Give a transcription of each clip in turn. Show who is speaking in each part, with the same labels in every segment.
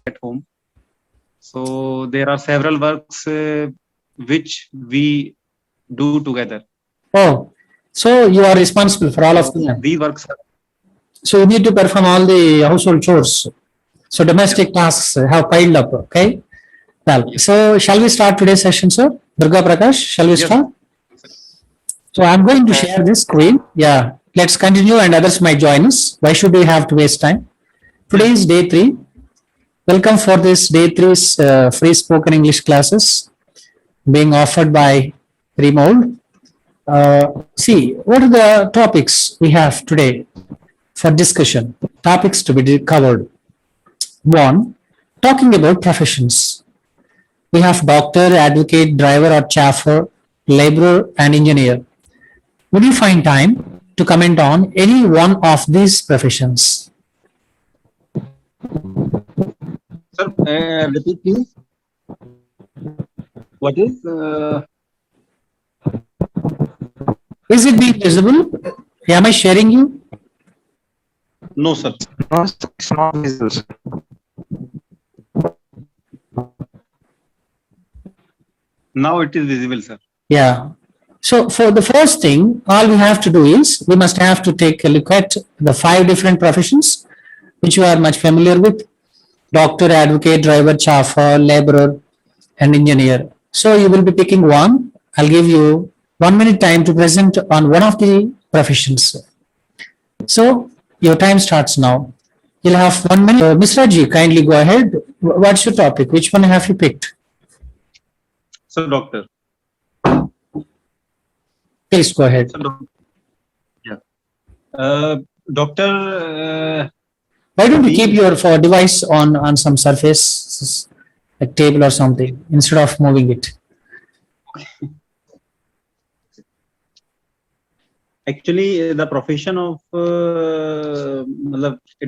Speaker 1: at home. So there are several works which we do together.
Speaker 2: Oh, so you are responsible for all of
Speaker 1: So
Speaker 2: them.
Speaker 1: these works are,
Speaker 2: So you need to perform all the household chores. So
Speaker 1: yeah,
Speaker 2: domestic tasks have piled up. Okay. Well,
Speaker 1: yeah.
Speaker 2: so shall we start today's session, sir? Durga Prakash, shall we
Speaker 1: Yes,
Speaker 2: start? So I'm going to share this screen. Yeah. Let's continue and others might join us. Why should we have to waste time? Today
Speaker 1: yes,
Speaker 2: is day 3. Welcome for this day 3's free spoken English classes being offered by Remold. See, what are the topics we have today for discussion? Topics to be covered. One, talking about professions. We have doctor, advocate, driver or chauffeur, laborer, and engineer. Would you find time to comment on any one of these professions?
Speaker 1: sir. Repeat, please. What is?
Speaker 2: Is it being visible? Am I sharing you?
Speaker 1: No, sir.
Speaker 3: No, it's not visible, sir.
Speaker 1: Now it is visible, sir.
Speaker 2: Yeah. So for the first thing, all we have to do is we must have to take a look at the 5 different professions which you are much familiar with: doctor, advocate, driver, chauffeur, laborer, and engineer. So you will be picking one. I'll give you 1 minute time to present on one of the professions. So your time starts now. You'll have 1 minute. Ms. Raji, kindly go ahead. What's your topic? Which one have you picked?
Speaker 1: So, doctor.
Speaker 2: Please go ahead.
Speaker 1: So, yeah. Doctor.
Speaker 2: Why don't you keep your device on some surface, like table or something, instead of moving it?
Speaker 1: Actually, the profession of a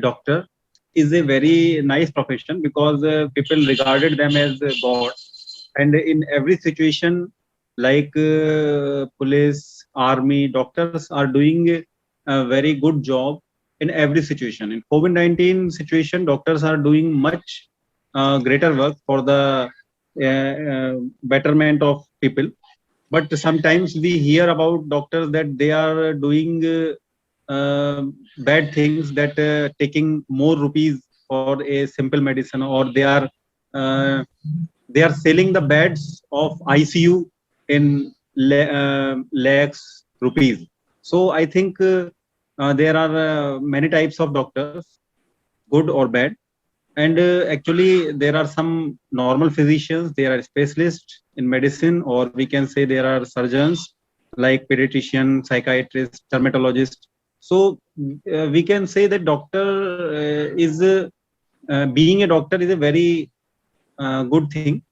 Speaker 1: doctor is a very nice profession because people regarded them as gods, and in every situation, like police, army, doctors are doing a very good job in every situation. In COVID-19 situation, doctors are doing much greater work for the betterment of people. But sometimes we hear about doctors that they are doing bad things, that taking more rupees for a simple medicine, or uh, they are selling the beds of ICU in lakhs rupees. So I think there are many types of doctors, good or bad. And actually, there are some normal physicians, there are specialists in medicine, or we can say there are surgeons like pediatrician, psychiatrist, dermatologist. So we can say that doctor is being a doctor is a very good thing.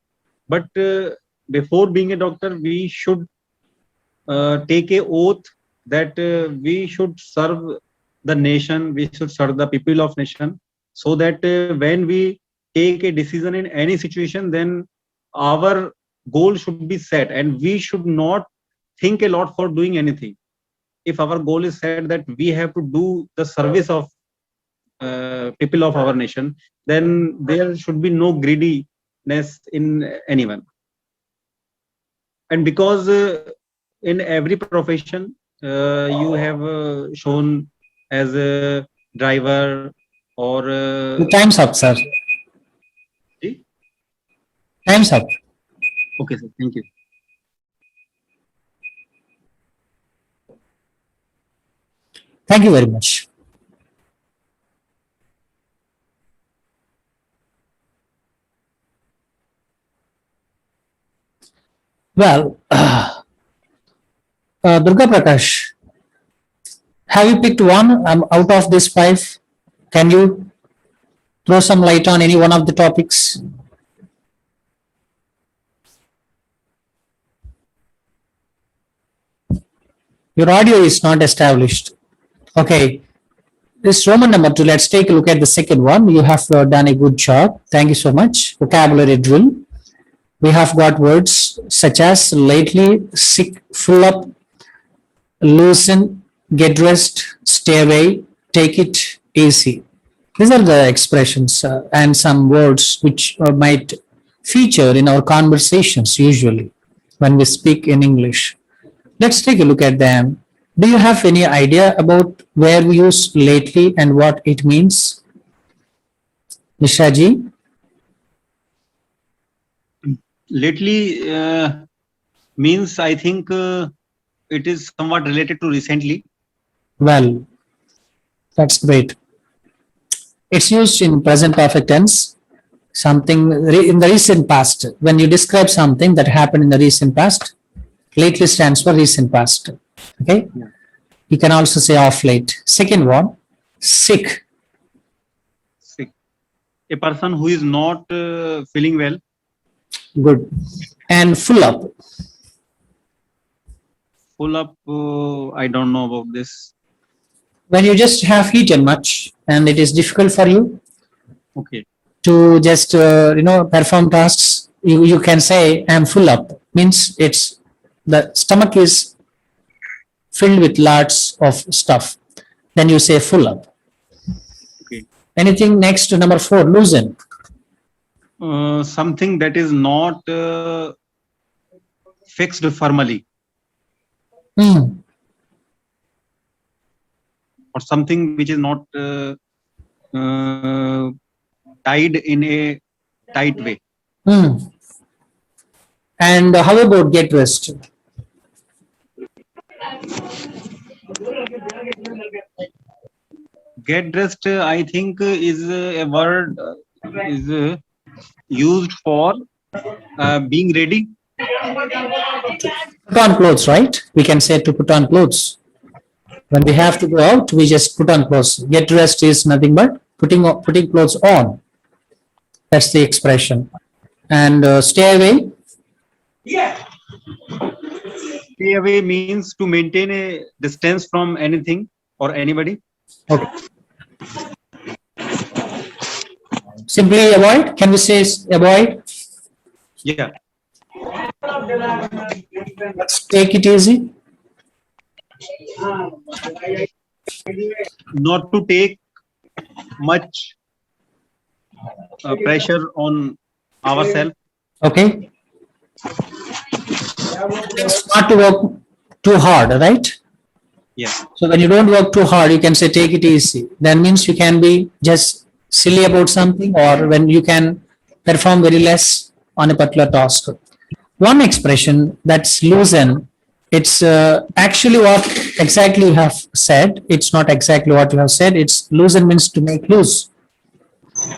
Speaker 1: But before being a doctor, we should take a oath that we should serve the nation, we should serve the people of nation, so that when we take a decision in any situation, then our goal should be set and we should not think a lot for doing anything. If our goal is set that we have to do the service of people of our nation, then there should be no greediness in anyone. And because in every profession you have shown as a driver or
Speaker 2: Time's up, sir. Time's up.
Speaker 1: okay, sir, thank you.
Speaker 2: Thank you very much. Well, Durga Prakash, have you picked one out of these 5? Can you throw some light on any one of the topics? Your audio is not established. Okay. This Roman number 2, let's take a look at the second one. You have done a good job. Thank you so much. Vocabulary drill. We have got words such as lately, sick, full up, loosen, get dressed, stay away, take it easy. These are the expressions and some words which might feature in our conversations usually when we speak in English. Let's take a look at them. Do you have any idea about where we use lately and what it means? Nishaji?
Speaker 1: Lately means, I think it is somewhat related to recently.
Speaker 2: Well, that's great. It's used in present perfect tense, something in the recent past. When you describe something that happened in the recent past, lately stands for recent past. Okay?
Speaker 1: Yeah.
Speaker 2: You can also say off late. Second one, sick.
Speaker 1: Sick. A person who is not feeling well.
Speaker 2: Good. And full up.
Speaker 1: Full up, I don't know about this.
Speaker 2: When you just have eaten much and it is difficult for you
Speaker 1: Okay.
Speaker 2: to just perform tasks, you can say I'm full up. Means it's the stomach is filled with lots of stuff. Then you say full up.
Speaker 1: Okay.
Speaker 2: Anything next to number 4, loosen.
Speaker 1: Something that is not fixed firmly,
Speaker 2: Hmm.
Speaker 1: or something which is not tied in a tight way.
Speaker 2: Hmm. And how about get rest?
Speaker 1: Get dressed, I think, is a word is used for being ready.
Speaker 2: Put on clothes, right? We can say to put on clothes. When we have to go out, we just put on clothes. Get dressed is nothing but putting clothes on. That's the expression. And stay away.
Speaker 1: Stay away means to maintain a distance from anything or anybody.
Speaker 2: Okay. Simply avoid. Can we say avoid?
Speaker 1: Yeah.
Speaker 2: Take it easy.
Speaker 1: Not to take much pressure on ourselves.
Speaker 2: Okay. It's not to work too hard, right?
Speaker 1: Yes.
Speaker 2: So when you don't work too hard, you can say take it easy. That means you can be just silly about something, or when you can perform very less on a particular task. One expression that's loosen, it's actually what exactly you have said. It's not exactly what you have said. It's loosen means to make loose.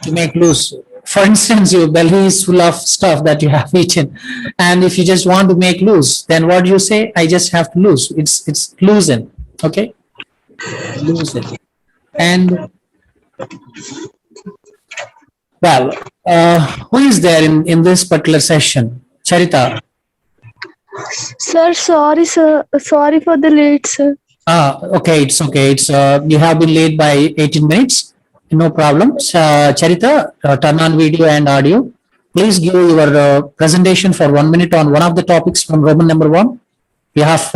Speaker 2: To make loose. For instance, your belly is full of stuff that you have eaten, and if you just want to make loose, then what do you say? I just have to lose. It's loosen. Okay, loosen. And well, who is there in this particular session? Charita.
Speaker 4: Sir, sorry, sir. Sorry for the late, sir.
Speaker 2: Okay, it's okay. It's you have been late by 18 minutes. No problem. Charita, turn on video and audio. Please give your presentation for 1 minute on one of the topics from Roman number 1. We have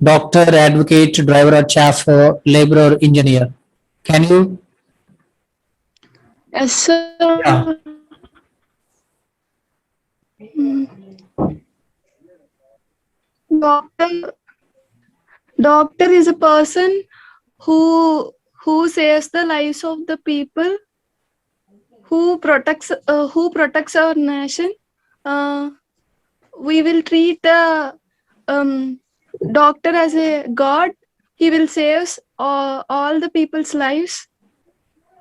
Speaker 2: doctor, advocate, driver or chaff, laborer, engineer. Can you?
Speaker 4: Yes, sir.
Speaker 2: Yeah.
Speaker 4: Doctor is a person who saves the lives of the people, who protects our nation. We will treat the doctor as a god. He will save all the people's lives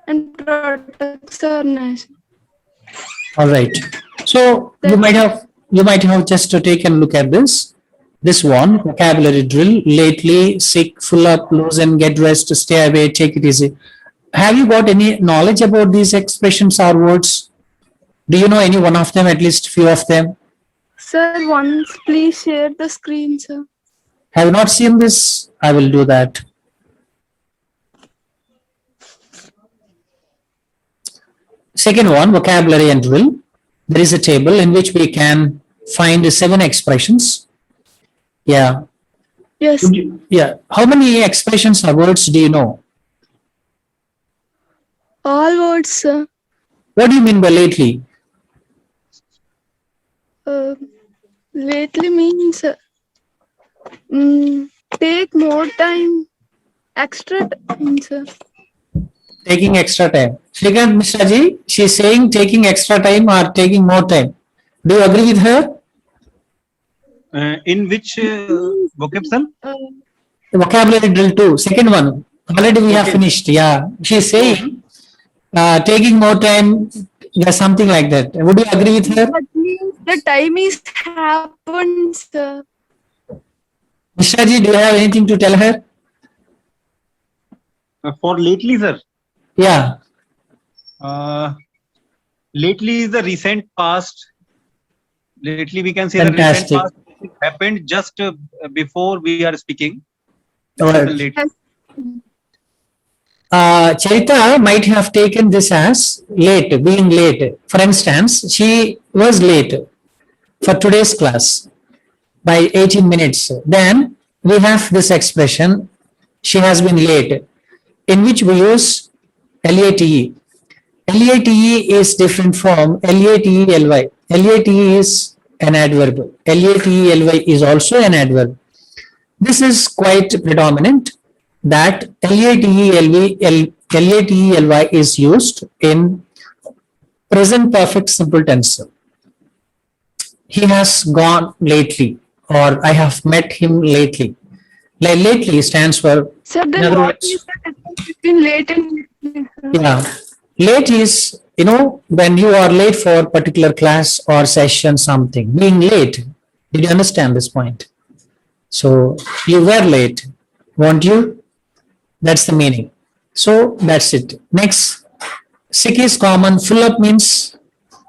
Speaker 4: and protects our nation.
Speaker 2: All right. So you might have just taken a look at this one vocabulary drill. Lately, sick, full up, loosen, get rest, stay away, take it easy. Have you got any knowledge about these expressions or words? Do you know any one of them, at least few of them?
Speaker 4: Sir, once please share the screen, sir.
Speaker 2: Have you not seen this? I will do that. Second one, vocabulary and drill. There is a table in which we can find 7 expressions. Yeah.
Speaker 4: Yes.
Speaker 2: Yeah. How many expressions or words do you know?
Speaker 4: All words, sir.
Speaker 2: What do you mean by lately?
Speaker 4: Lately means take more time, extra time, sir.
Speaker 2: Taking extra time. Shrikant Mishra-ji, she's saying taking extra time or taking more time. Do you agree with her?
Speaker 1: In which vocab, sir?
Speaker 2: Vocabulary drill 2, second one. Already we have
Speaker 1: Okay.
Speaker 2: finished. Yeah. She's saying taking more time, yeah, something like that. Would you agree with her?
Speaker 4: That means the time is happened, sir.
Speaker 2: Mishra-ji, do you have anything to tell her?
Speaker 1: For lately, sir.
Speaker 2: Yeah.
Speaker 1: Lately is the recent past. Lately, we can say
Speaker 2: Fantastic.
Speaker 1: the recent past. It happened just before we are speaking. This
Speaker 2: Alright.
Speaker 1: is the latest.
Speaker 2: Charita might have taken this as late, being late. For instance, she was late for today's class by 18 minutes. Then we have this expression, she has been late, in which we use LATE. LATE is different from LATELY. LATE is an adverb. LATELY is also an adverb. This is quite predominant that LATELY is used in present perfect simple tense. He has gone lately, or I have met him lately. Lately stands for,
Speaker 4: Sir,
Speaker 2: in
Speaker 4: then
Speaker 2: other
Speaker 4: what
Speaker 2: words,
Speaker 4: is the difference between late and late, sir?
Speaker 2: yeah. Late is, when you are late for a particular class or session, something. Being late. Did you understand this point? So, you were late, weren't you? That's the meaning. So, that's it. Next, sick is common. Full up means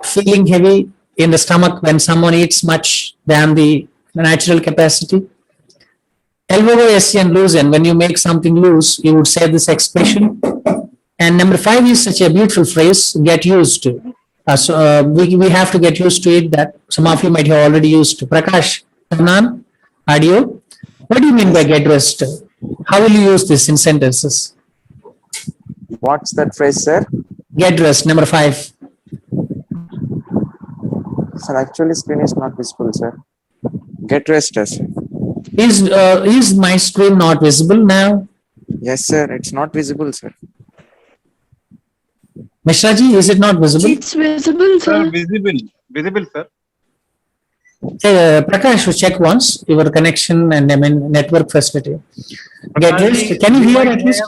Speaker 2: feeling heavy in the stomach when someone eats much than the natural capacity. LOOSE and loosen. When you make something loose, you would say this expression. And number 5 is such a beautiful phrase, get used to. We have to get used to it, that some of you might have already used. Prakash, Tanan, audio. What do you mean by get dressed? How will you use this in sentences?
Speaker 3: What's that phrase, sir?
Speaker 2: Get dressed, number 5.
Speaker 3: Sir, actually screen is not visible, sir. Get rested.
Speaker 2: Is my screen not visible now?
Speaker 3: Yes, sir. It's not visible, sir.
Speaker 2: Mishraji, is it not visible?
Speaker 4: It's visible,
Speaker 1: Sir,
Speaker 4: sir.
Speaker 1: visible, sir.
Speaker 2: Prakash, check once your connection and network facility. Get dressed. Can you hear at least?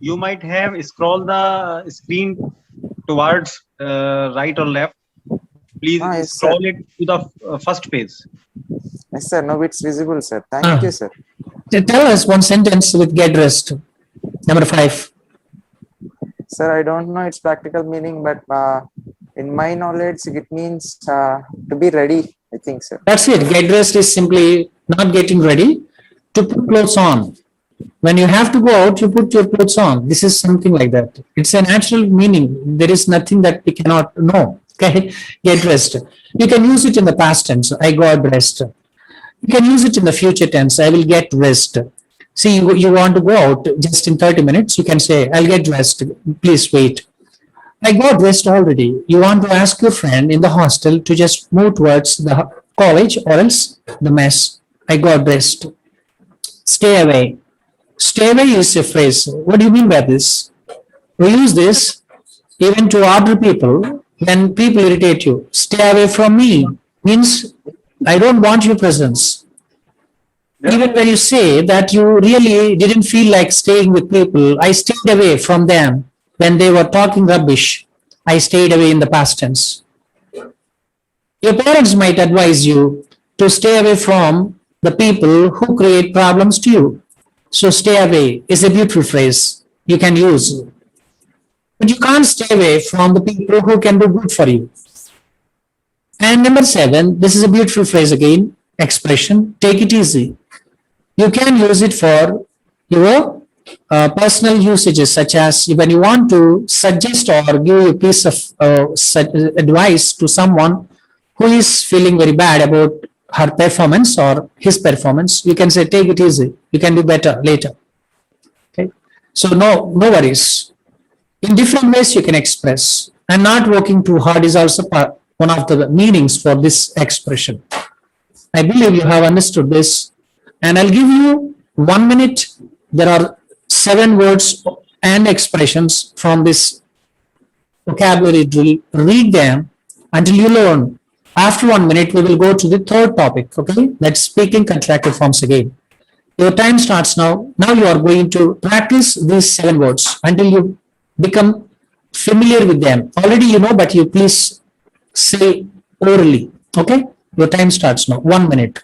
Speaker 1: You might have scroll the screen towards right or left. Please
Speaker 3: Yes,
Speaker 1: scroll
Speaker 3: sir.
Speaker 1: it to the first page.
Speaker 3: Yes, sir. Now it's visible, sir. Thank you, sir.
Speaker 2: Tell us one sentence with get dressed. Number 5.
Speaker 3: Sir, I don't know its practical meaning, but in my knowledge, it means to be ready, I think, sir.
Speaker 2: That's it. Get dressed is simply not getting ready, to put clothes on. When you have to go out, you put your clothes on. This is something like that. It's a natural meaning. There is nothing that we cannot know. Okay, get dressed. You can use it in the past tense. I got dressed. You can use it in the future tense. I will get dressed. See, you want to go out just in 30 minutes. You can say, I'll get dressed. Please wait. I got dressed already. You want to ask your friend in the hostel to just move towards the college or else the mess. I got dressed. Stay away. Stay away is a phrase. What do you mean by this? We use this even to order people when people irritate you. Stay away from me means I don't want your presence. Even when you say that you really didn't feel like staying with people, I stayed away from them when they were talking rubbish. I stayed away in the past tense. Your parents might advise you to stay away from the people who create problems to you. So stay away is a beautiful phrase you can use. But you can't stay away from the people who can do good for you. And number 7, this is a beautiful phrase again, expression, take it easy. You can use it for your personal usages, such as when you want to suggest or give a piece of advice to someone who is feeling very bad about her performance or his performance, you can say, take it easy. You can do better later. Okay. So no worries. In different ways you can express, and not working too hard is also one of the meanings for this expression. I believe you have understood this, and I'll give you 1 minute. There are 7 words and expressions from this vocabulary drill. Read them until you learn. After 1 minute, we will go to the third topic. Okay, let's speak in contracted forms again. Your time starts now. Now you are going to practice these 7 words until you become familiar with them. Already you know, but you please say orally. Okay, your time starts now. 1 minute.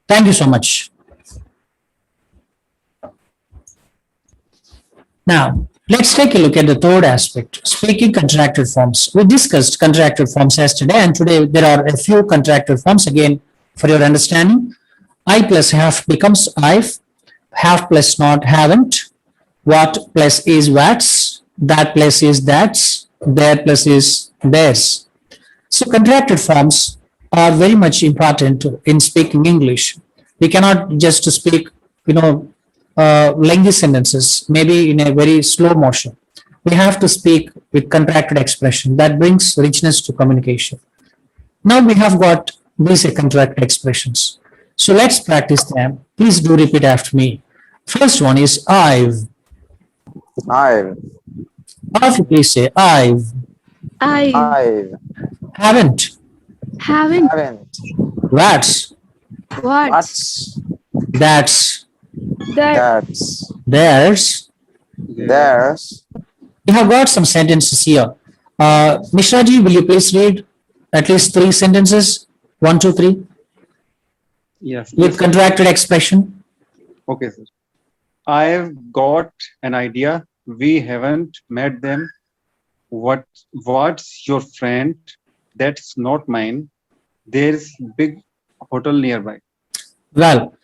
Speaker 2: Thank you so much. Now, let's take a look at the third aspect, speaking contracted forms. We discussed contracted forms yesterday, and today there are a few contracted forms again for your understanding. I plus have becomes I've, have plus not haven't, what plus is what's, that plus is that's, there plus is theirs. So contracted forms are very much important in speaking English. We cannot just speak, lengthy sentences, maybe in a very slow motion. We have to speak with contracted expression that brings richness to communication. Now we have got these contracted expressions. So let's practice them. Please do repeat after me. First one is I've.
Speaker 3: I've,
Speaker 2: All of you please say I've.
Speaker 4: I
Speaker 3: I've,
Speaker 2: Haven't.
Speaker 4: haven't.
Speaker 3: haven't,
Speaker 2: That's.
Speaker 4: What's
Speaker 3: what's,
Speaker 2: That's.
Speaker 4: that?
Speaker 3: that's,
Speaker 2: There's.
Speaker 3: there's.
Speaker 2: We have got some sentences here. Mishra ji, will you please read at least 3 sentences? 1, 2, 3.
Speaker 1: Yes.
Speaker 2: With contracted expression.
Speaker 1: Okay, sir. I've got an idea. We haven't met them. What's your friend? That's not mine. There's big hotel nearby.
Speaker 2: Well,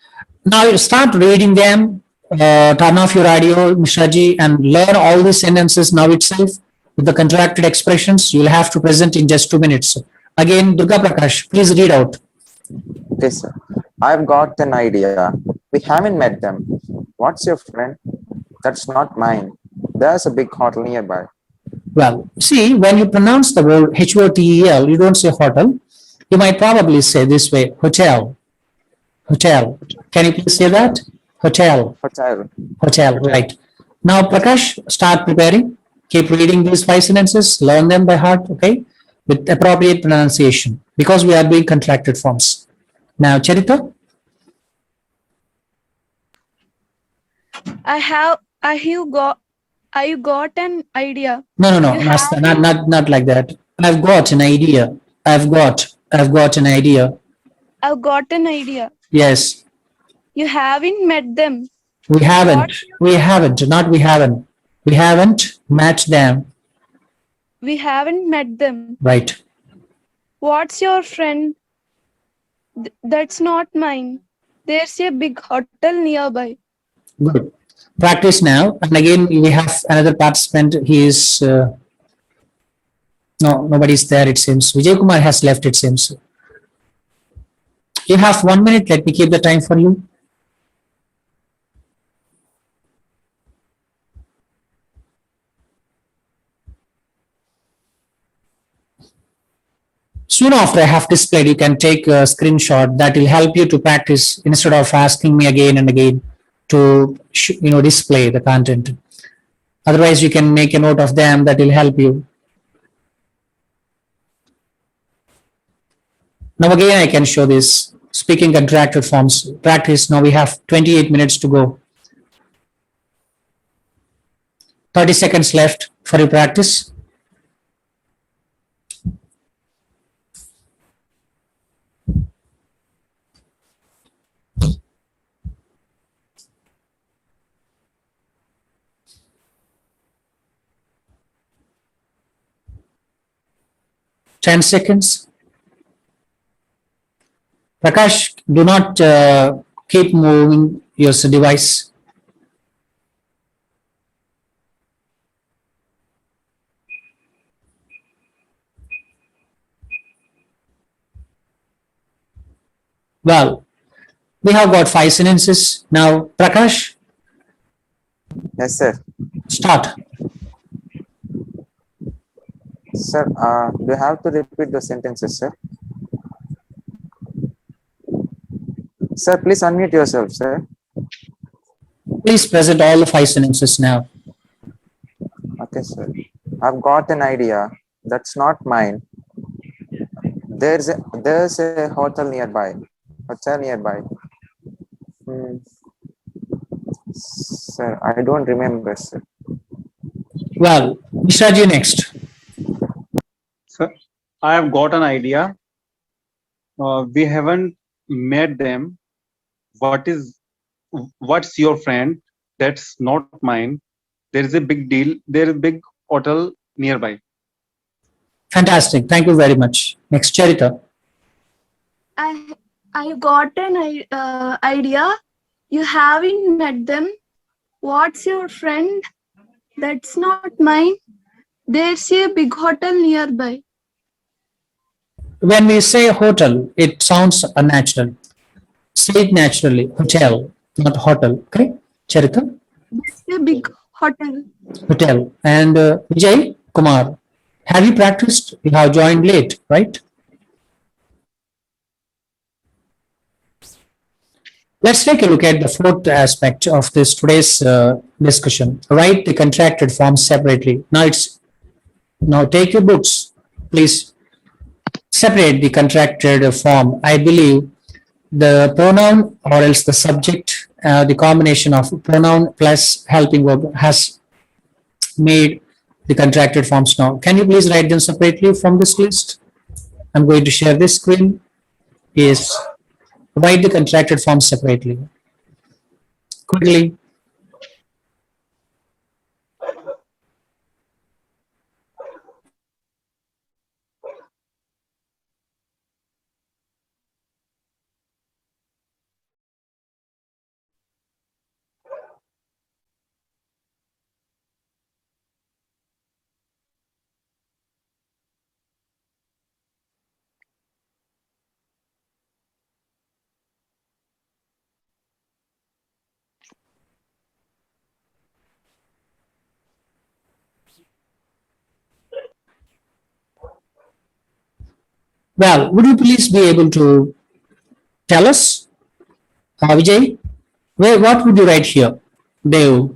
Speaker 2: now you start reading them. Turn off your audio, Mishra ji, and learn all these sentences now itself with the contracted expressions. You'll have to present in just 2 minutes. Again, Durga Prakash, please read out.
Speaker 3: Okay, sir. I've got an idea. We haven't met them. What's your friend? That's not mine. There's a big hotel nearby.
Speaker 2: Well, see, when you pronounce the word HOTEL, you don't say hotel. You might probably say this way, hotel. Hotel. Can you please say that? Hotel.
Speaker 3: Hotel.
Speaker 2: Hotel, right. Now, Prakash, start preparing. Keep reading these 5 sentences, learn them by heart, okay? With appropriate pronunciation, because we are doing contracted forms. Now, Charita,
Speaker 4: I got an idea.
Speaker 2: no,
Speaker 4: You
Speaker 2: not,
Speaker 4: have
Speaker 2: not like that. I've got an idea. I've got an idea.
Speaker 4: I've got an idea.
Speaker 2: Yes,
Speaker 4: You haven't met them.
Speaker 2: we haven't.
Speaker 4: What?
Speaker 2: We haven't. Not we haven't. We haven't matched them.
Speaker 4: We haven't met them.
Speaker 2: Right.
Speaker 4: What's your friend? That's not mine. There's a big hotel nearby.
Speaker 2: Good. Practice now. And again, we have another participant. He is, no, nobody's there, it seems. Vijay Kumar has left, it seems. You have 1 minute. Let me keep the time for you. Soon after I have displayed, you can take a screenshot that will help you to practice instead of asking me again and again to display the content. Otherwise, you can make a note of them that will help you. Now again, I can show this speaking contracted forms practice. Now we have 28 minutes to go. 30 seconds left for your practice. Ten seconds. Prakash, do not keep moving your device. Well, we have got 5 sentences. Now, Prakash,
Speaker 3: Yes, sir.
Speaker 2: start.
Speaker 3: Sir, do you have to repeat the sentences, sir? Sir, please unmute yourself, sir.
Speaker 2: Please present all the 5 sentences now.
Speaker 3: Okay, sir. I've got an idea. That's not mine. There's a hotel nearby. Hotel nearby. Hmm. Sir, I don't remember, sir.
Speaker 2: Well, Mishraji next.
Speaker 1: So I have got an idea. We haven't met them. What's your friend? That's not mine. There is a big deal. There is a big hotel nearby.
Speaker 2: Fantastic. Thank you very much. Next, Charita.
Speaker 4: I got an idea. You haven't met them. What's your friend? That's not mine. There's a big hotel nearby.
Speaker 2: When we say hotel, it sounds unnatural. Say it naturally. Hotel, not hotel. Okay, Charita.
Speaker 4: There's a big hotel.
Speaker 2: Hotel. And Vijay Kumar, have you practiced? You have joined late, right? Let's take a look at the fourth aspect of this today's discussion. Write the contracted forms separately. Now take your books, please. Separate the contracted form. I believe the pronoun or else the subject, the combination of pronoun plus helping verb has made the contracted forms now. Can you please write them separately from this list? I'm going to share this screen. Yes. Write the contracted forms separately. Quickly. Well, would you please be able to tell us, Vijay, what would you write here? Dev.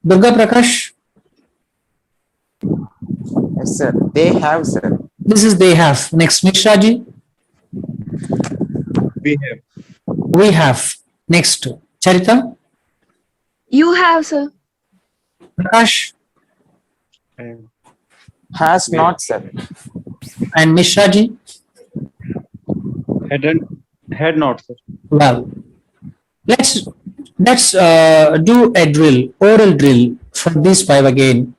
Speaker 2: Durga Prakash,
Speaker 3: Yes, sir. They have, sir.
Speaker 2: this is they have. Next, Mishraji,
Speaker 1: We have.
Speaker 2: we have. Next, Charita,
Speaker 4: You have, sir.
Speaker 2: Prakash,
Speaker 3: Has not, sir.
Speaker 2: and Mishraji.
Speaker 1: Had not, sir.
Speaker 2: Well, let's do a drill, oral drill for these 5 again.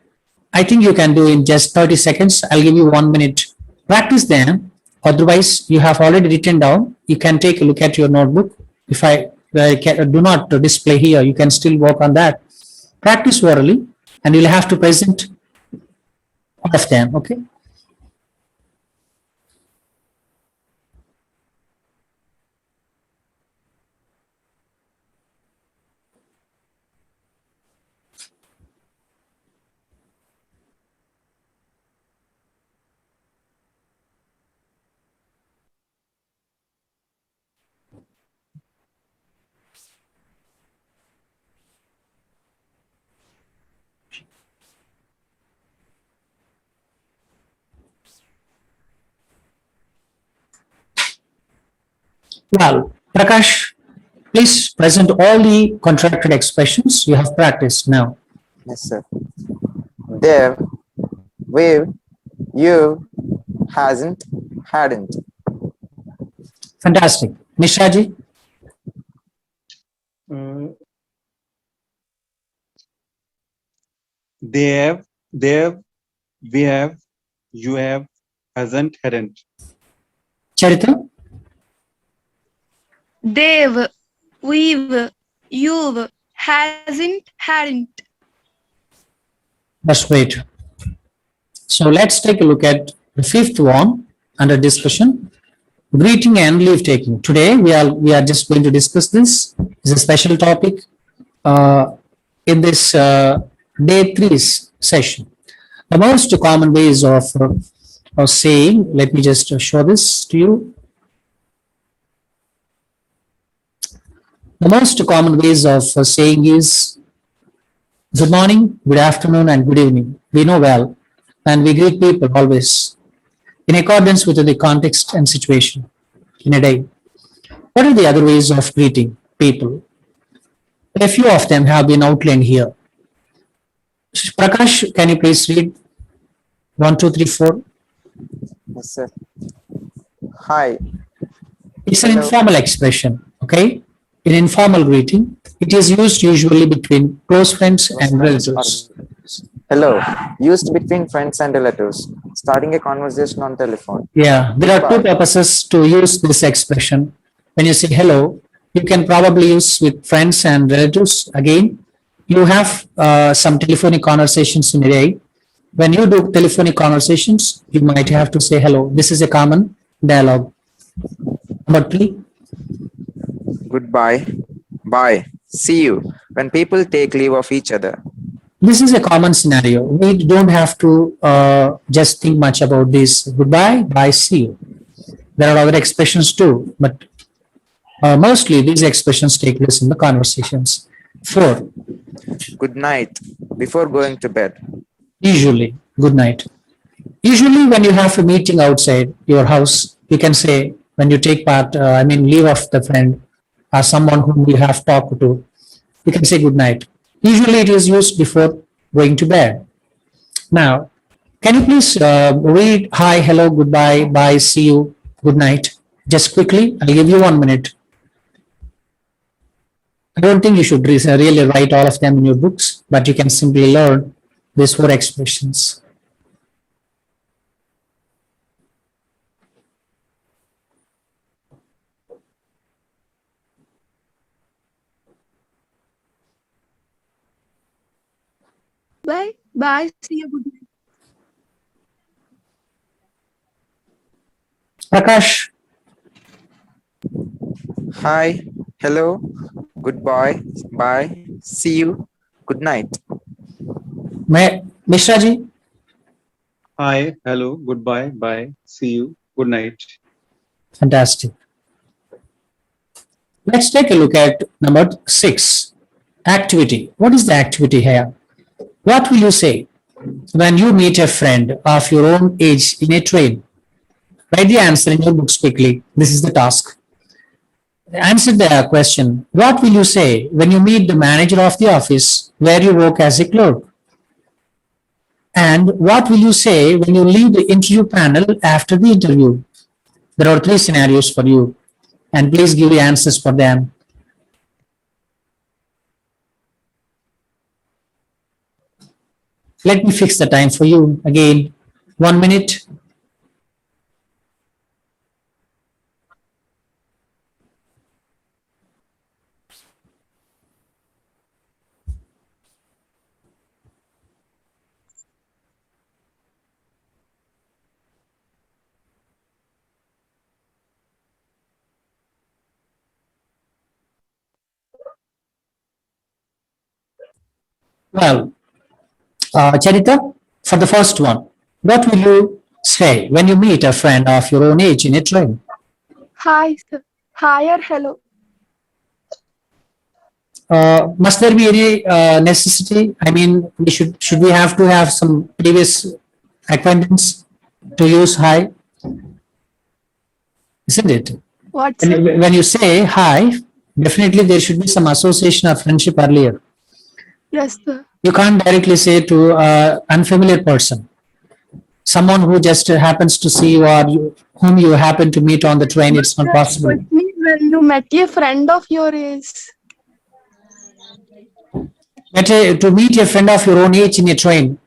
Speaker 2: I think you can do in just 30 seconds. I'll give you 1 minute. Practice them. Otherwise, you have already written down. You can take a look at your notebook. If I do not display here, you can still work on that. Practice orally, and you'll have to present all of them. Okay. Well, Prakash, please present all the contracted expressions you have practiced now.
Speaker 3: Yes, sir. There, we've, you, hasn't, hadn't.
Speaker 2: Fantastic. Nishaji,
Speaker 1: Uh, they have, we have, you have, hasn't, hadn't.
Speaker 2: Charita,
Speaker 4: They've, we've, you've, hasn't, hadn't.
Speaker 2: that's great. So let's take a look at the fifth one under discussion. Greeting and leave taking. Today we are just going to discuss this. It's a special topic in this day three session. The most common ways of saying. Let me just show this to you. The most common ways of saying is good morning, good afternoon, and good evening. We know well, and we greet people always in accordance with the context and situation in a day. What are the other ways of greeting people? A few of them have been outlined here. Prakash, can you please read 1, 2, 3, 4?
Speaker 3: Yes, sir. Hi.
Speaker 2: It's an
Speaker 3: Hello.
Speaker 2: informal expression, okay? In informal greeting, it is used usually between close friends and relatives.
Speaker 3: Hello. Used between friends and relatives. Starting a conversation on telephone.
Speaker 2: Yeah, there are two purposes to use this expression. When you say hello, you can probably use with friends and relatives. Again, you have some telephonic conversations in a day. When you do telephonic conversations, you might have to say hello. This is a common dialogue. Number 3,
Speaker 3: Goodbye. Bye. See you. When people take leave of each other.
Speaker 2: this is a common scenario. We don't have to just think much about this. Goodbye, bye, see you. There are other expressions too, but mostly these expressions take place in the conversations. 4,
Speaker 3: Good night. Before going to bed.
Speaker 2: usually, good night. Usually, when you have a meeting outside your house, you can say, when you take part, leave of the friend or someone whom you have talked to, you can say good night. Usually, it is used before going to bed. Now, can you please read hi, hello, goodbye, bye, see you, good night? Just quickly, I'll give you 1 minute. I don't think you should really write all of them in your books, but you can simply learn these 4 expressions.
Speaker 4: Bye. Bye. See you. Good night.
Speaker 2: Prakash,
Speaker 3: Hi. Hello. Goodbye. Bye. See you. Good night.
Speaker 2: Mishra ji,
Speaker 1: Hi, hello, goodbye, bye, see you, good night.
Speaker 2: fantastic. Let's take a look at number 6, activity. What is the activity here? What will you say when you meet a friend of your own age in a train? Write the answer in your books quickly. This is the task. Answer the question. What will you say when you meet the manager of the office where you work as a clerk? And what will you say when you leave the interview panel after the interview? There are 3 scenarios for you, and please give the answers for them. Let me fix the time for you again. 1 minute. Well, Charita, for the first one, what will you say when you meet a friend of your own age in a train?
Speaker 4: Hi, sir. Hi or hello.
Speaker 2: Must there be any necessity? I mean, should we have to have some previous acquaintance to use hi? Isn't it?
Speaker 4: What's
Speaker 2: When you say hi, definitely there should be some association or friendship earlier.
Speaker 4: Yes, sir.
Speaker 2: You can't directly say to an unfamiliar person, someone who just happens to see you or whom you happen to meet on the train. It's not possible.
Speaker 4: What means when you met a friend of your age?
Speaker 2: Better to meet a friend of your own age in a train.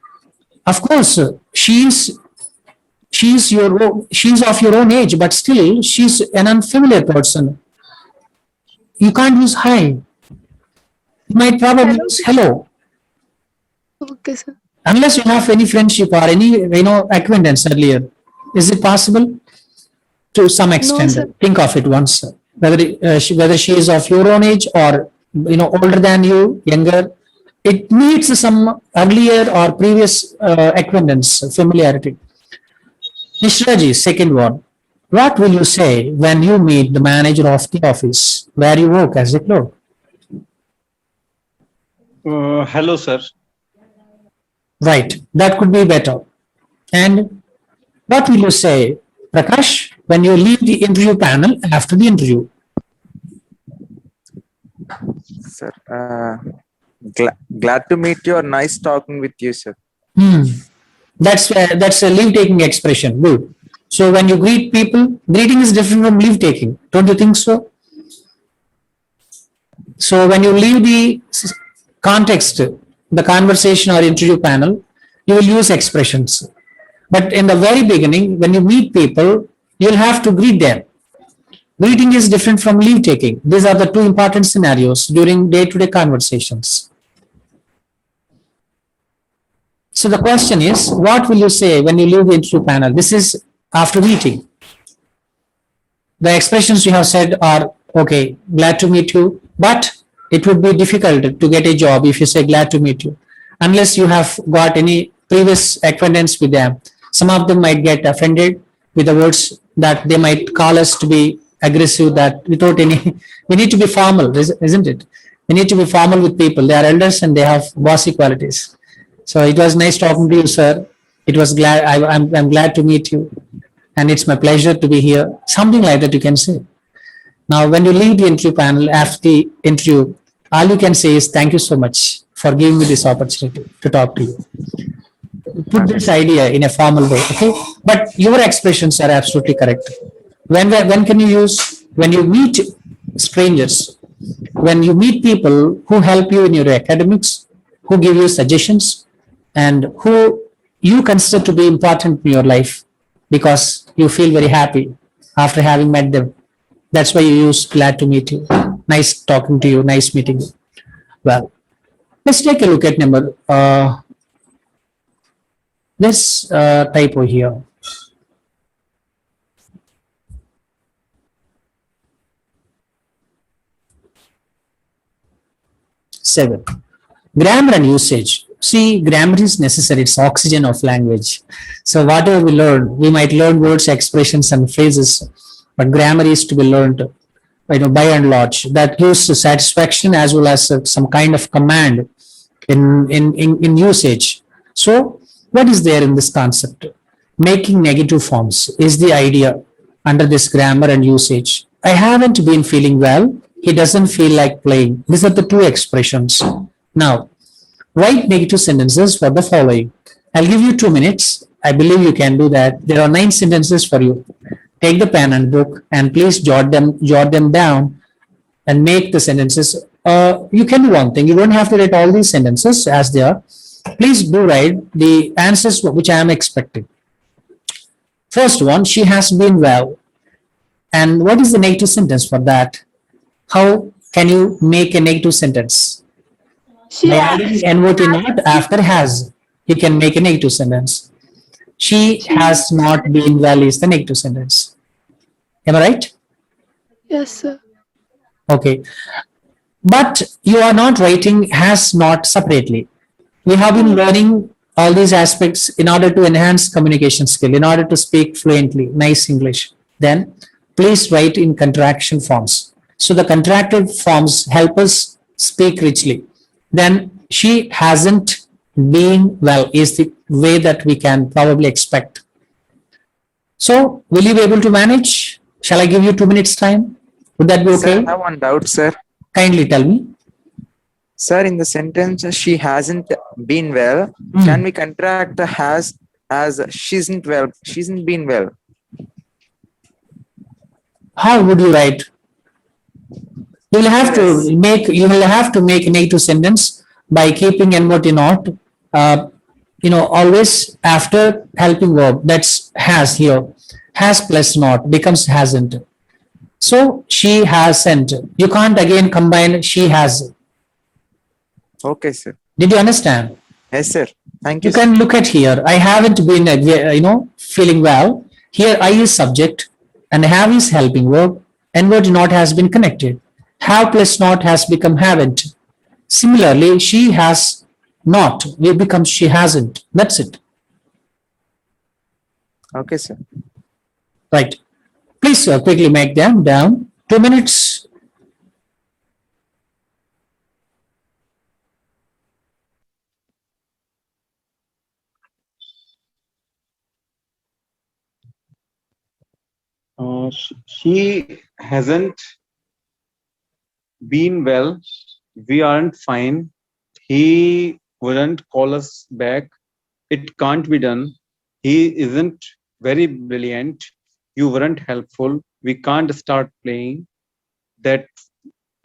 Speaker 2: Of course, she's of your own age, but still she's an unfamiliar person. You can't use hi. You might probably
Speaker 4: Hello.
Speaker 2: use hello,
Speaker 4: Okay, sir.
Speaker 2: unless you have any friendship or any acquaintance earlier. Is it possible? To some extent,
Speaker 4: sir.
Speaker 2: think of it once. Whether she is of your own age or older than you, younger, it needs some earlier or previous acquaintance, familiarity. Mishraji, second one. What will you say when you meet the manager of the office where you work as a clerk?
Speaker 1: Hello, sir.
Speaker 2: Right, that could be better. And what will you say, Prakash, when you leave the interview panel after the interview?
Speaker 3: Sir, glad to meet you or nice talking with you, sir.
Speaker 2: That's a leave taking expression. Good. So when you greet people, greeting is different from leave taking. Don't you think so? So when you leave the context, the conversation or interview panel, you will use expressions. But in the very beginning, when you meet people, you'll have to greet them. Greeting is different from leave taking. These are the two important scenarios during day-to-day conversations. So the question is, what will you say when you leave the interview panel? This is after meeting. The expressions you have said are, okay, glad to meet you, but it would be difficult to get a job if you say glad to meet you, unless you have got any previous acquaintance with them. Some of them might get offended with the words that they might call us to be aggressive, that without any, we need to be formal, isn't it? We need to be formal with people. They are elders and they have bossy qualities. So it was nice talking to you, sir. It was glad, I'm glad to meet you. And it's my pleasure to be here. Something like that you can say. Now, when you leave the interview panel after the interview, all you can say is thank you so much for giving me this opportunity to talk to you. Put this idea in a formal way, okay? But your expressions are absolutely correct. When can you use? When you meet strangers, when you meet people who help you in your academics, who give you suggestions, and who you consider to be important in your life because you feel very happy after having met them. That's why you use glad to meet you. Nice talking to you. Nice meeting you. Well, let's take a look at number this typo here. Seven. Grammar and usage. See, grammar is necessary. It's oxygen of language. So whatever we learn, we might learn words, expressions, and phrases, but grammar is to be learned, by and large. That gives satisfaction as well as some kind of command in usage. So what is there in this concept? Making negative forms is the idea under this grammar and usage. I haven't been feeling well. He doesn't feel like playing. These are the two expressions. Now, write negative sentences for the following. I'll give you 2 minutes. I believe you can do that. There are 9 sentences for you. Take the pen and book and please jot them down and make the sentences. You can do one thing. You don't have to write all these sentences as they are. Please do write the answers which I am expecting. First one, she has been well. And what is the negative sentence for that? How can you make a negative sentence? By adding NOT not after has, you can make a negative sentence. She has not been well is the negative sentence. Am I right?
Speaker 4: Yes, sir.
Speaker 2: Okay. But you are not writing has not separately. We have been learning all these aspects in order to enhance communication skill, in order to speak fluently, nice English. Then please write in contraction forms. So the contracted forms help us speak richly. Then she hasn't been well is the way that we can probably expect. So will you be able to manage? Shall I give you 2 minutes time? Would that be
Speaker 3: Sir,
Speaker 2: okay?
Speaker 3: I have one doubt, sir.
Speaker 2: Kindly tell me.
Speaker 3: Sir, in the sentence she hasn't been well, can we contract the has as she isn't well? She isn't been well.
Speaker 2: How would you write?
Speaker 3: Yes.
Speaker 2: You will have to make negative sentence by keeping NOT not, always after helping verb. That's has here. Has plus not becomes hasn't. So she hasn't. You can't again combine she has.
Speaker 3: Okay, sir.
Speaker 2: Did you understand?
Speaker 3: Yes, sir. Thank
Speaker 2: You
Speaker 3: you, sir.
Speaker 2: can look at here. I haven't been, feeling well. Here I is subject and have is helping verb and word not has been connected. Have plus not has become haven't. Similarly, she has not. It becomes she hasn't. That's it.
Speaker 3: Okay, sir.
Speaker 2: Right. Please quickly make them down. 2 minutes.
Speaker 1: She hasn't been well. We aren't fine. He wouldn't call us back. It can't be done. He isn't very brilliant. You weren't helpful. We can't start playing. That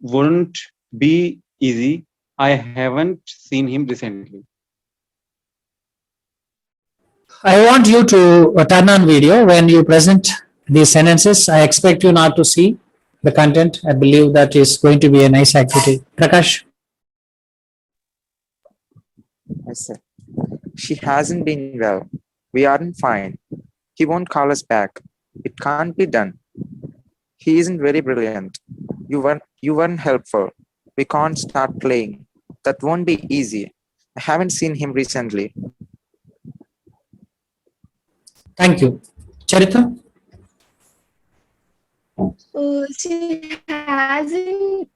Speaker 1: wouldn't be easy. I haven't seen him recently.
Speaker 2: I want you to turn on video when you present these sentences. I expect you not to see the content. I believe that is going to be a nice activity. Prakash.
Speaker 3: Yes, sir. She hasn't been well. We aren't fine. He won't call us back. It can't be done. He isn't very brilliant. You weren't helpful. We can't start playing. That won't be easy. I haven't seen him recently.
Speaker 2: Thank you. Charita.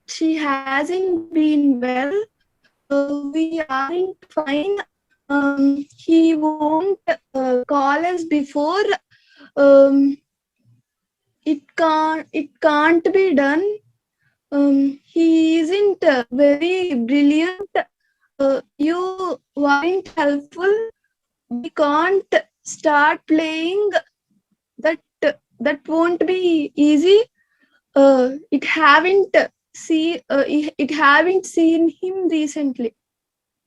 Speaker 4: She hasn't been well. We aren't fine. He won't call us before. It can't be done. He isn't very brilliant. You weren't helpful. We can't start playing. That won't be easy. It haven't seen him recently.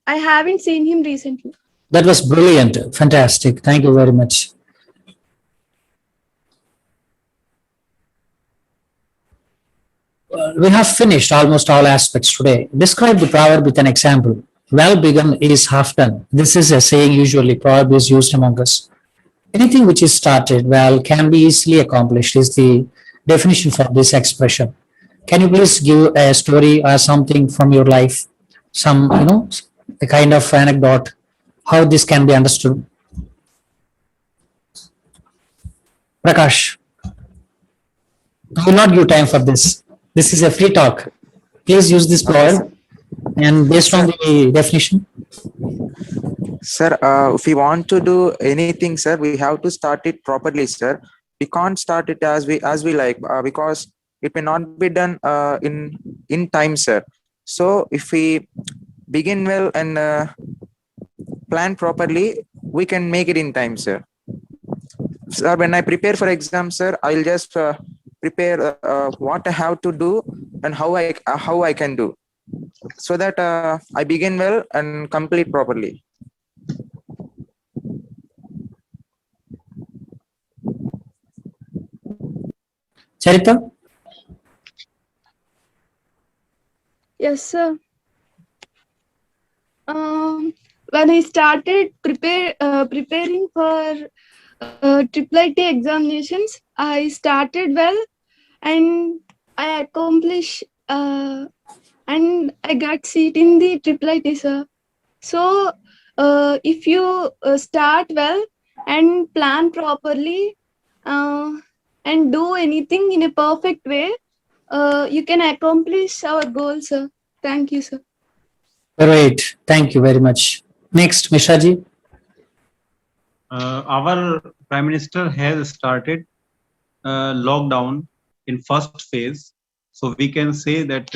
Speaker 4: I haven't seen him recently.
Speaker 2: That was brilliant. Fantastic. Thank you very much. We have finished almost all aspects today. Describe the proverb with an example. Well begun is half done. This is a saying usually proverb is used among us. Anything which is started well can be easily accomplished is the definition for this expression. Can you please give a story or something from your life? Some, a kind of anecdote, how this can be understood. Prakash, I will not give time for this. This is a free talk. Please use this proverb and based on the definition.
Speaker 3: Sir, if we want to do anything, sir, we have to start it properly, sir. We can't start it as we like because it may not be done in time, sir. So if we begin well and plan properly, we can make it in time, sir. Sir, when I prepare for exam, sir, I'll just prepare what I have to do and how I can do, so that I begin well and complete properly.
Speaker 2: Charita?
Speaker 4: Yes, sir. When I started preparing for IIT examinations, I started well and I accomplished and I got seat in the IIT, sir. So if you start well and plan properly and do anything in a perfect way, you can accomplish our goals, sir. Thank you, sir.
Speaker 2: Great. Thank you very much. Next, Mishraji.
Speaker 1: Our Prime Minister has started lockdown in first phase. So we can say that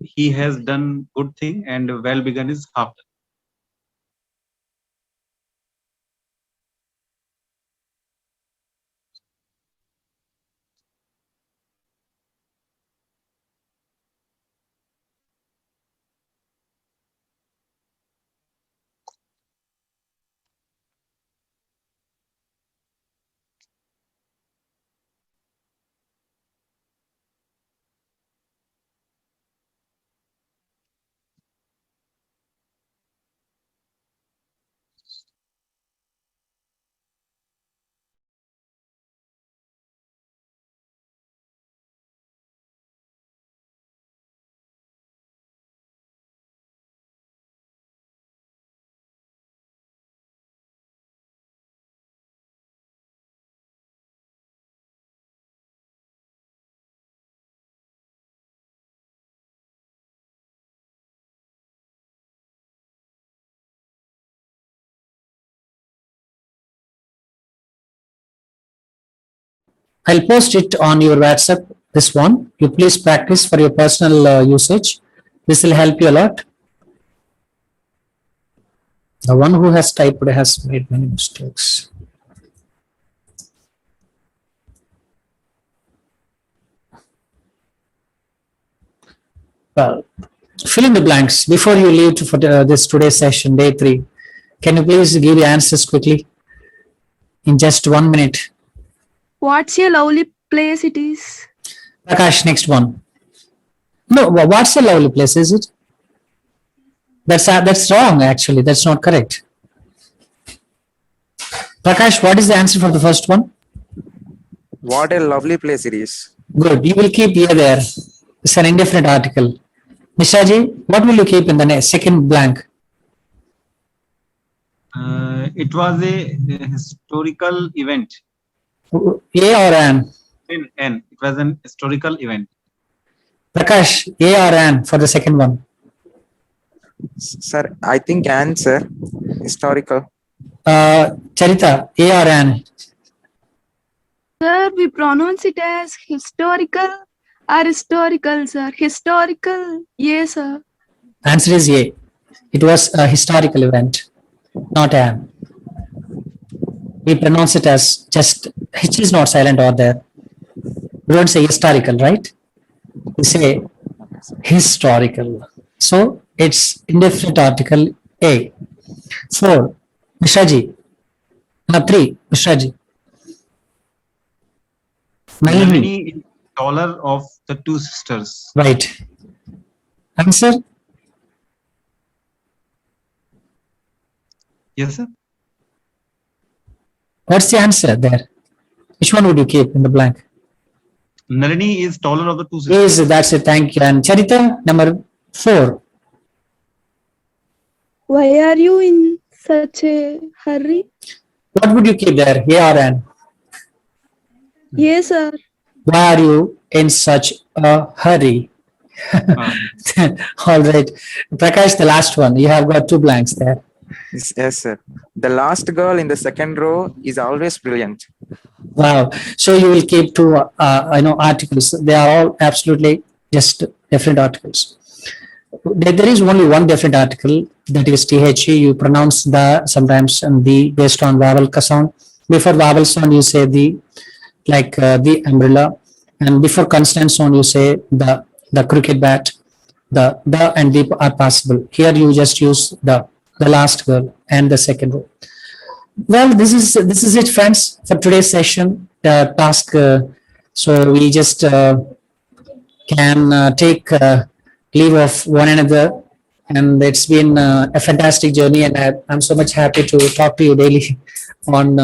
Speaker 1: he has done good thing and well begun is half done.
Speaker 2: I'll post it on your WhatsApp, this one. You please practice for your personal usage. This will help you a lot. The one who has typed has made many mistakes. Well, fill in the blanks before you leave for this today's session, day 3. Can you please give the answers quickly in just 1 minute?
Speaker 4: What's a lovely place it is?
Speaker 2: Prakash, next one. No, what's a lovely place? Is it? That's wrong. Actually, that's not correct. Prakash, what is the answer for the first one?
Speaker 3: What a lovely place it is.
Speaker 2: Good. You will keep here there. It's an indefinite article. Mishaji, what will you keep in the second blank?
Speaker 1: It was a historical event.
Speaker 2: A or an?
Speaker 1: N. It was an historical event.
Speaker 2: Prakash, A or an for the second one?
Speaker 3: Sir, I think answer historical.
Speaker 2: Charita, A or an?
Speaker 4: Sir, we pronounce it as historical or historical, sir. Historical, yes, sir.
Speaker 2: Answer is A. It was a historical event, not an. We pronounce it as just, H is not silent or there. We don't say historical, right? We say historical. So it's indefinite article A. 4. Mishraji. Now 3. Mishraji.
Speaker 1: Nalini is taller of the two sisters.
Speaker 2: Right. Answer?
Speaker 1: Yes, sir.
Speaker 2: What's the answer there? Which one would you keep in the blank?
Speaker 1: Nalini is taller of the two sisters.
Speaker 2: Yes, that's it. Thank you. And Charita, number 4.
Speaker 4: Why are you in such a hurry?
Speaker 2: What would you keep there? A or an?
Speaker 4: Yes, sir.
Speaker 2: Why are you in such a hurry? All right. Prakash, the last one. You have got 2 blanks there.
Speaker 3: Yes, sir. The last girl in the second row is always brilliant.
Speaker 2: Wow. So you will keep 2, articles. They are all absolutely just different articles. There is only one different article, that is THE. You pronounce the sometimes and the based on vowel sound. Before vowel sound, you say the, like the umbrella, and before consonant sound, you say the cricket bat. The and the are possible. Here you just use the last girl and the second row. Well, this is it, friends, for today's session. The task. So we just can take leave of one another, and it's been a fantastic journey, and I'm so much happy to talk to you daily on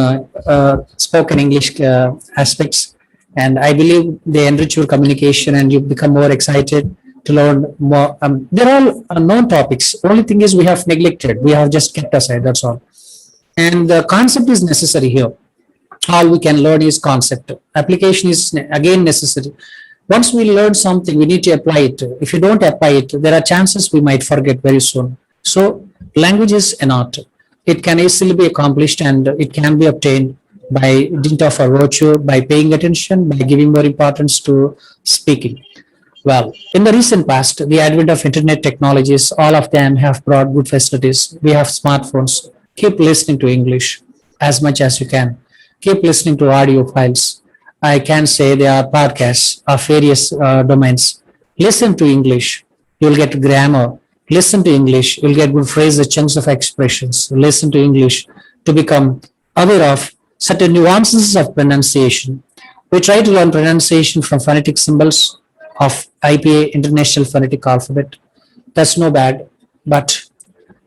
Speaker 2: spoken English aspects, and I believe they enrich your communication and you become more excited to learn more. They're all known topics. Only thing is we have neglected, we have just kept aside, that's all. And the concept is necessary here. All we can learn is concept. Application is again necessary. Once we learn something, we need to apply it. If you don't apply it, there are chances we might forget very soon. So language is an art. It can easily be accomplished and it can be obtained by dint of our virtue, by paying attention, by giving more importance to speaking. Well, in the recent past, the advent of internet technologies, all of them have brought good facilities. We have smartphones. Keep listening to English as much as you can. Keep listening to audio files. I can say there are podcasts of various domains. Listen to English. You'll get grammar. Listen to English. You'll get good phrases, chunks of expressions. Listen to English to become aware of certain nuances of pronunciation. We try to learn pronunciation from phonetic symbols of IPA, International Phonetic Alphabet. That's no bad, but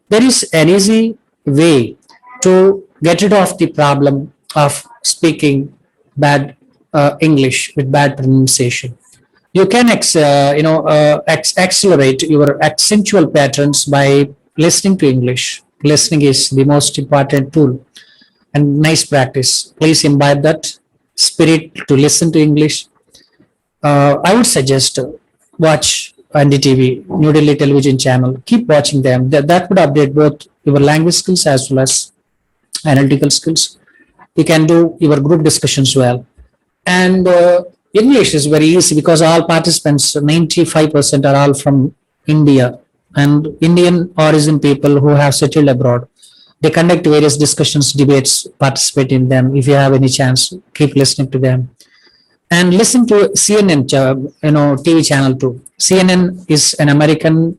Speaker 2: there is an easy way to get rid of the problem of speaking bad English with bad pronunciation. You can accelerate your accentual patterns by listening to English. Listening is the most important tool and nice practice. Please imbibe that spirit to listen to English. I would suggest watch NDTV, New Delhi Television Channel. Keep watching them. That would update both your language skills as well as analytical skills. You can do your group discussions well. And English is very easy because all participants, 95% are all from India and Indian origin people who have settled abroad. They conduct various discussions, debates, participate in them. If you have any chance, keep listening to them. And listen to CNN, TV channel too. CNN is an American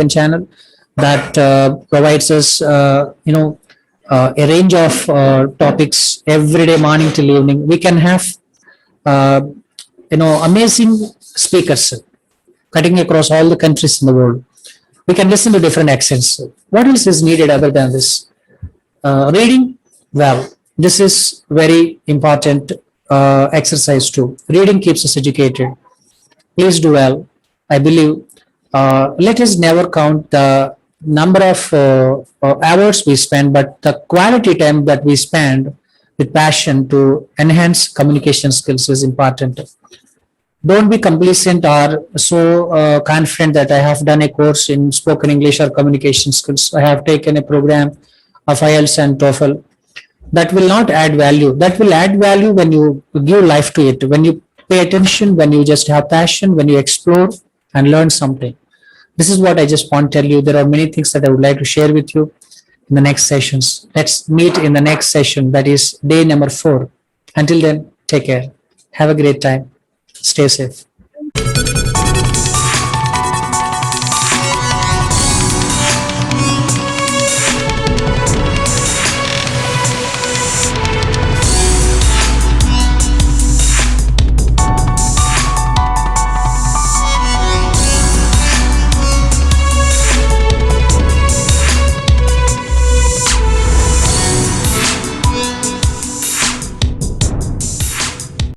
Speaker 2: channel that provides us, a range of topics every day, morning till evening. We can have, amazing speakers cutting across all the countries in the world. We can listen to different accents. What else is needed other than this? Reading, well, this is very important exercise too. Reading keeps us educated. Please do well. I believe. Let us never count the number of hours we spend, but the quality time that we spend with passion to enhance communication skills is important. Don't be complacent or so confident that I have done a course in spoken English or communication skills. I have taken a program of IELTS and TOEFL. That will not add value. That will add value when you give life to it, when you pay attention, when you just have passion, when you explore and learn something. This is what I just want to tell you. There are many things that I would like to share with you in the next sessions. Let's meet in the next session. That is day number 4. Until then, take care. Have a great time. Stay safe.